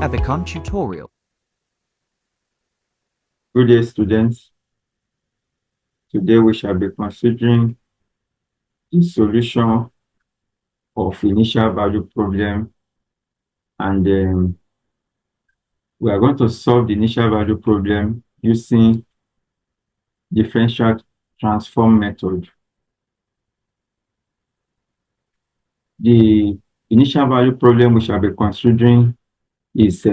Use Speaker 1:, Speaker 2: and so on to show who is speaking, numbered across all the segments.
Speaker 1: at the current tutorial.
Speaker 2: Good day, students. Today we shall be considering the solution of initial value problem, and we are going to solve the initial value problem using differential transform method. The initial value problem we shall be considering is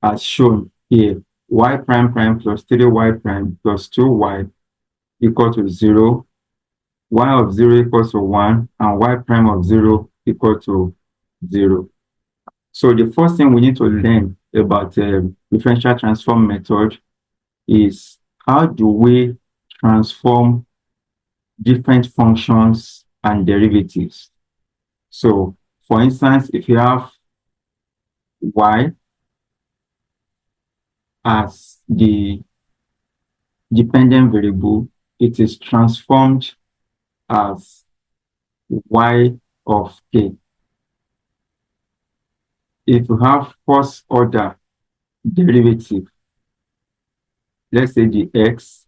Speaker 2: as shown here: y prime prime plus 3y prime plus 2y equal to 0, y of 0 equals to 1, and y prime of 0 equal to 0. So the first thing we need to learn about differential transform method is how do we transform different functions and derivatives. So for instance, if you have y as the dependent variable, it is transformed as y of k. If you have first order derivative, let's say the x,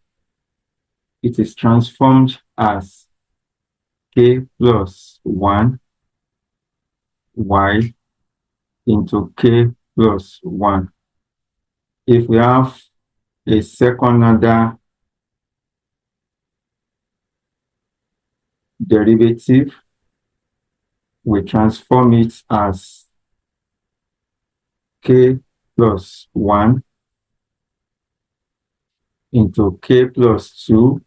Speaker 2: it is transformed as k plus 1 y into k plus 1. If we have a second order derivative, we transform it as k plus 1 into k plus 2,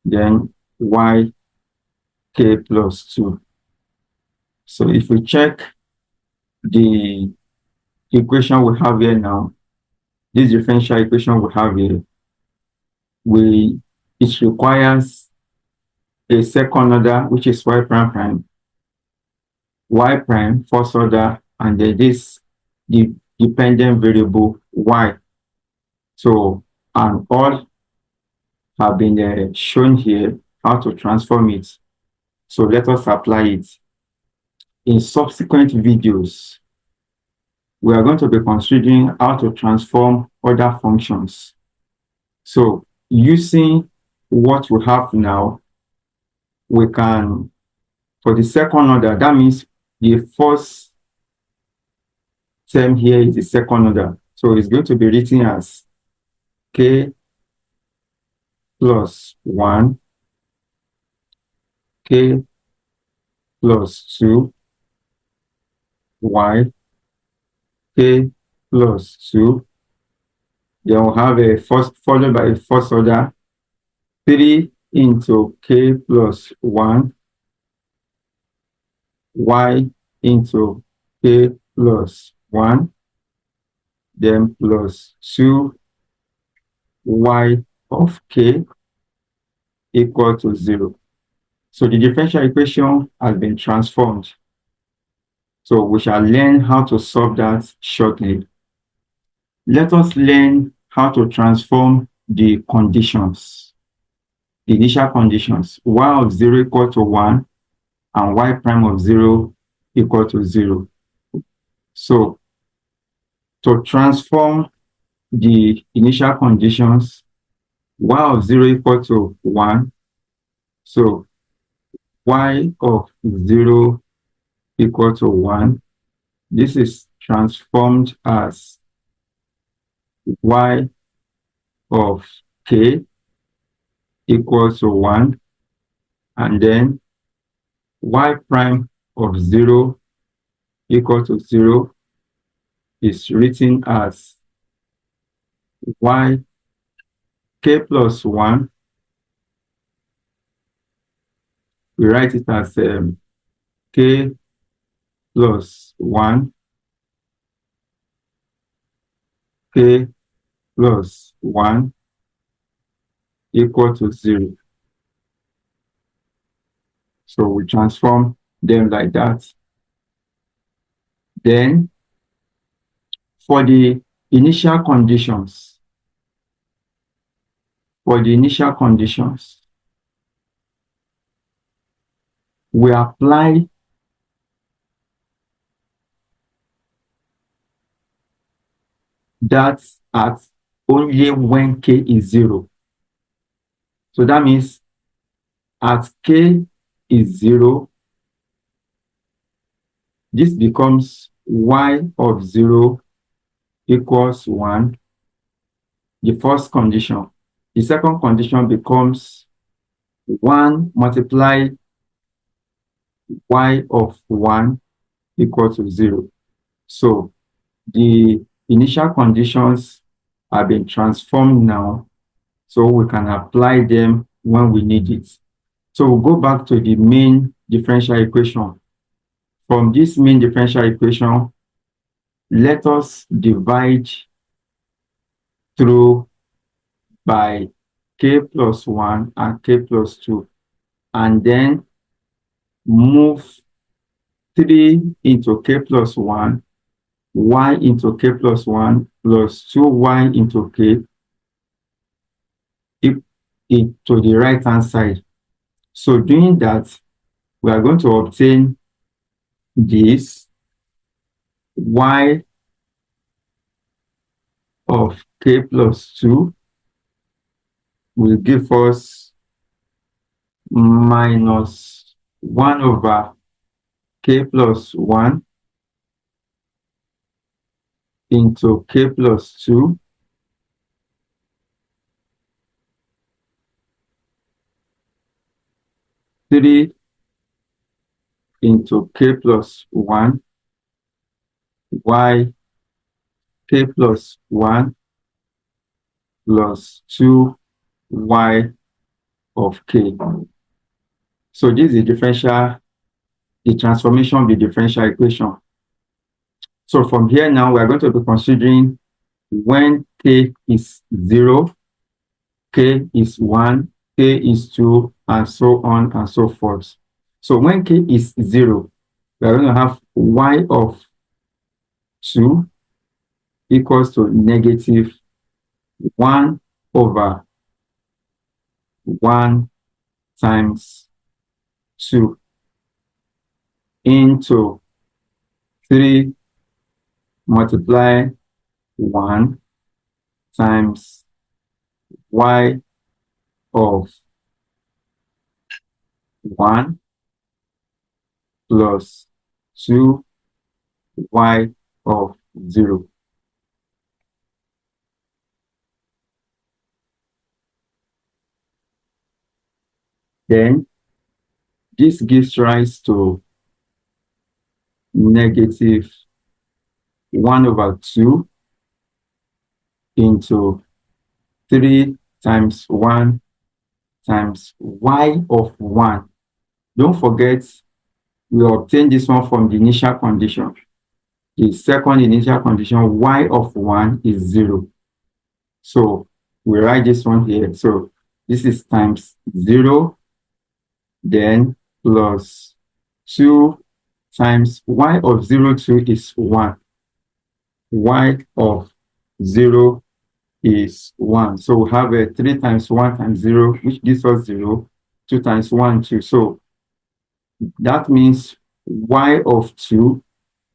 Speaker 2: then y k plus 2. So if we check the equation we have here now, this differential equation we have here, it requires a second order, which is y prime prime, y prime first order, and then the dependent variable y. So, and all have been shown here how to transform it. So let us apply it. In subsequent videos, we are going to be considering how to transform other functions. So using what we have now, we can, for the second order, that means the first term here is the second order. So it's going to be written as k plus 1, k plus 2, y, k plus 2. Then we'll have a first followed by a first order, 3 into k plus 1, y into k plus 1, then plus 2 y of k equal to 0. So the differential equation has been transformed. So we shall learn how to solve that shortly. Let us learn how to transform the conditions, the initial conditions, y of 0 equal to 1 and y prime of 0 equal to 0. So to transform the initial conditions, y of 0 equal to 1, so y of 0 equal to 1, this is transformed as y of k equals to 1, and then y prime of 0 equal to 0 is written as y k plus 1. We write it as k plus 1, k plus 1 equal to 0. So we transform them like that. Then for the initial conditions, we apply That's at only when k is 0. So that means at k is 0, this becomes y of 0 equals 1, the first condition. The second condition becomes 1 multiply y of 1 equal to 0. So the initial conditions have been transformed now, so we can apply them when we need it. So we'll go back to the main differential equation. From this main differential equation, let us divide through by k plus 1 and k plus 2, and then move 3 into k plus 1, y into k plus 1 plus 2y into k to the right hand side. So doing that, we are going to obtain this y of k plus 2 will give us minus 1 over k plus 1 into k plus 2 3 into k plus 1 y k plus 1 plus 2y of k. So this is the transformation of the differential equation. So from here now, we are going to be considering when k is 0, k is 1, k is 2, and so on and so forth. So when k is 0, we are going to have y of 2 equals to negative 1 over 1 times 2 into 3 multiply 1 times y of 1 plus 2y of 0. Then this gives rise to negative 1 over 2 into 3 times 1 times y of 1. Don't forget, we obtained this one from the initial condition. The second initial condition, y of 1 is 0. So we write this one here. So this is times 0, then plus 2 times y of 0, 2 is 1. Y of 0 is 1. So we have a 3 times 1 times 0, which gives us 0. 2 times 1, 2. So that means y of 2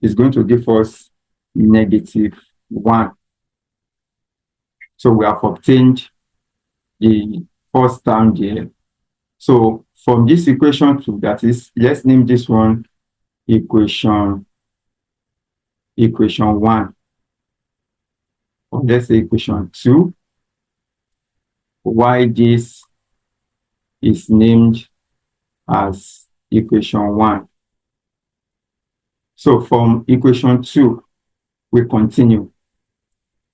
Speaker 2: is going to give us negative 1. So we have obtained the first term there. So from this equation 2, that is, let's name this one equation 1. Or let's say equation 2. Why this is named as equation 1. So from equation 2, we continue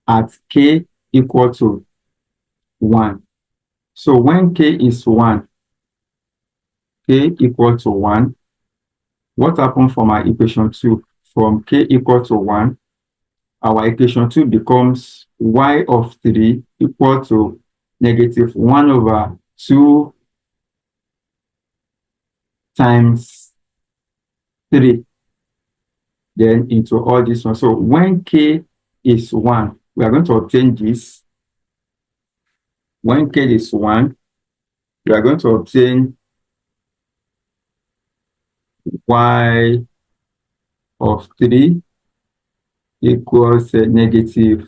Speaker 2: at k equal to 1. So when k is 1, k equal to 1, what happened from our equation 2? From k equal to 1, our equation 2 becomes y of 3 equal to negative 1 over 2 times 3, then into all this one. So when k is 1, we are going to obtain this. When k is 1, we are going to obtain y of 3 equals negative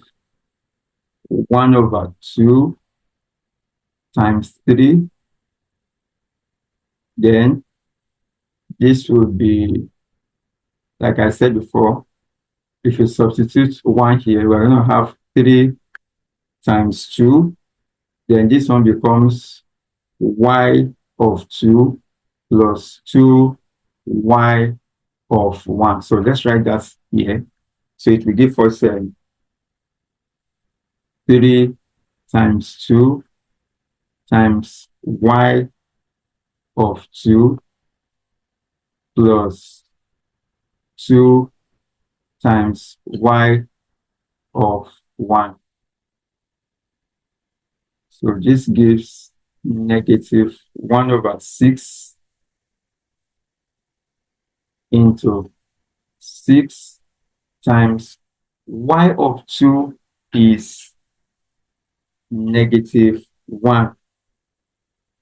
Speaker 2: 1 over 2 times 3. Then this will be, like I said before, if you substitute 1 here, we're going to have 3 times 2. Then this one becomes y of 2 plus 2y of 1. So let's write that here. So it will give us 3 times 2 times y of 2 plus 2 times y of 1. So this gives negative 1 over 6 into 6 times y of 2 is negative 1.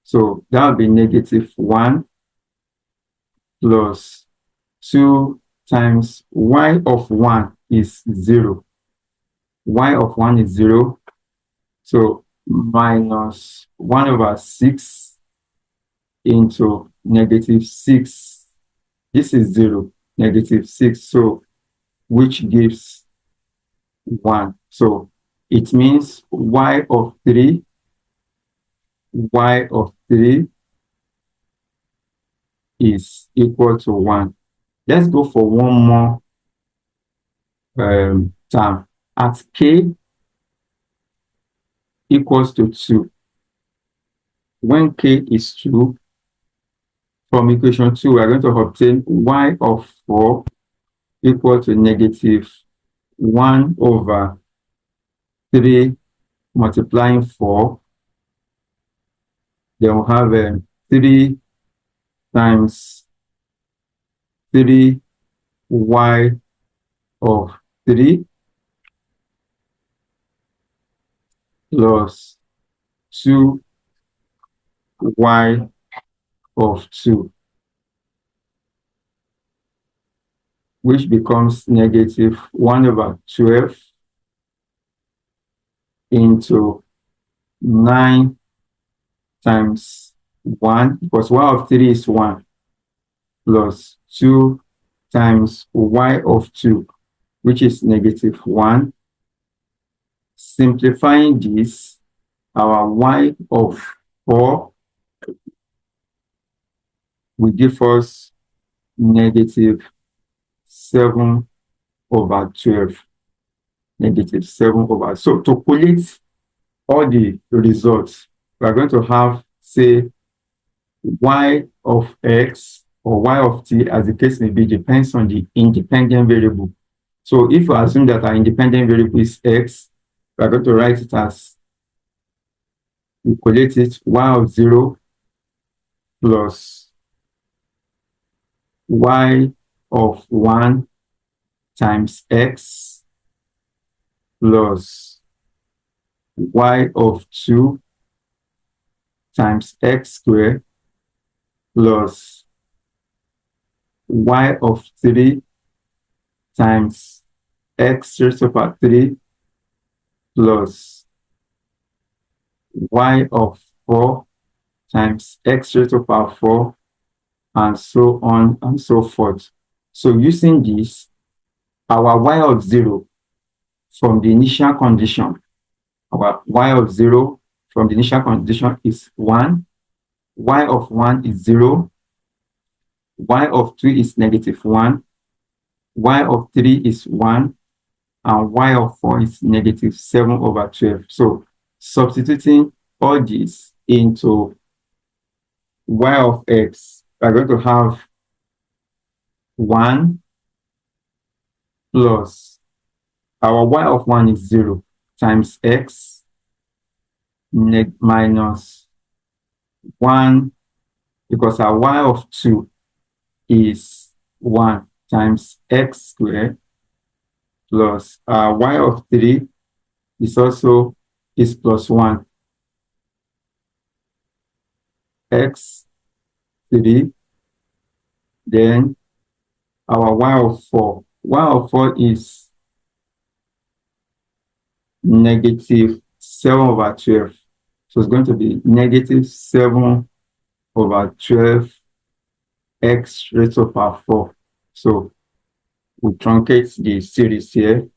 Speaker 2: So that will be negative 1 plus 2 times y of 1 is 0. Y of 1 is 0. So minus 1 over 6 into negative 6. This is 0, negative 6. So which gives 1. So it means y of 3 is equal to 1. Let's go for one more term. At k equals to 2. When k is 2, from equation 2, we're going to obtain y of 4 equal to negative 1 over 3 multiplying 4. Then we'll have 3 times 3y of 3 plus 2y of 2, which becomes negative 1 over 12 into 9 times 1, because y of 3 is 1, plus 2 times y of 2, which is negative 1. Simplifying this, our y of 4 will give us negative 7 over 12. Negative 7 over. So to collate all the results, we are going to have, say, y of x or y of t, as the case may be, depends on the independent variable. So if you assume that our independent variable is x, we are going to write it as, we collate it, y of 0 plus y of 1 times x plus y of 2 times x squared plus y of 3 times x raised to the power 3 plus y of 4 times x raised to the power 4, and so on and so forth. So using this, our y of 0 from the initial condition, our y of 0 from the initial condition is 1, y of 1 is 0, y of 2 is negative 1, y of 3 is 1, and y of 4 is negative 7 over 12. So substituting all this into y of x, we're going to have 1 plus our y of 1 is 0 times x minus 1, because our y of 2 is 1 times x squared plus our y of 3 is also plus 1 x 3. Then our y of 4 is negative 7 over 12. So it's going to be negative 7 over 12 x raised to the power 4. So we truncate the series here.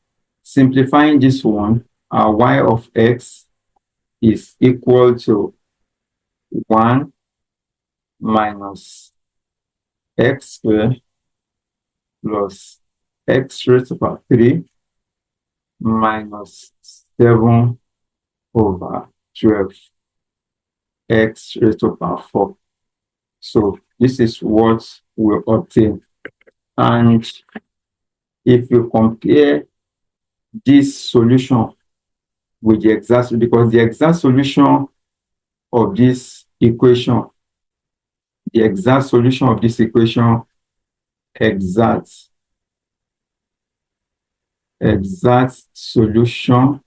Speaker 2: Simplifying this one, our y of x is equal to 1 minus x squared plus x raised to the power 3 minus 7 over 12 x raised to the power 4. So this is what we obtain. And if you compare this solution with the exact, because the exact solution of this equation, exact solution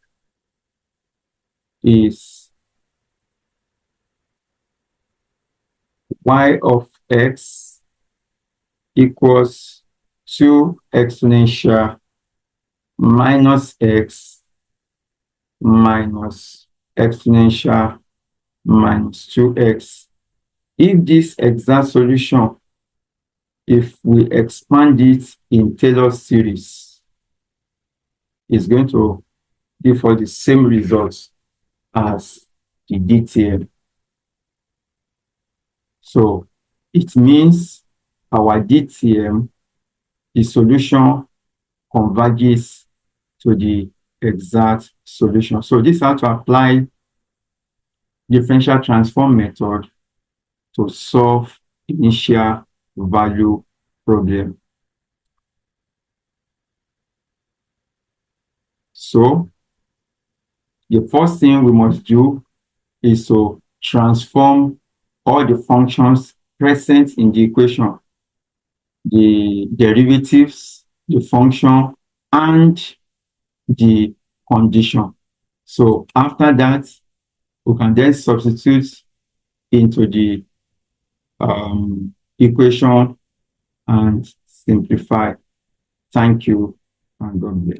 Speaker 2: is y of x equals 2 exponential minus x minus exponential minus 2x. If this exact solution, if we expand it in Taylor series, is going to give us the same results as the DTM. So it means our DTM, the solution converges to the exact solution. So this is how to apply differential transform method to solve initial value problem. So the first thing we must do is to transform all the functions present in the equation, the derivatives, the function, and the condition. So after that, we can then substitute into the equation and simplify. Thank you, and God bless.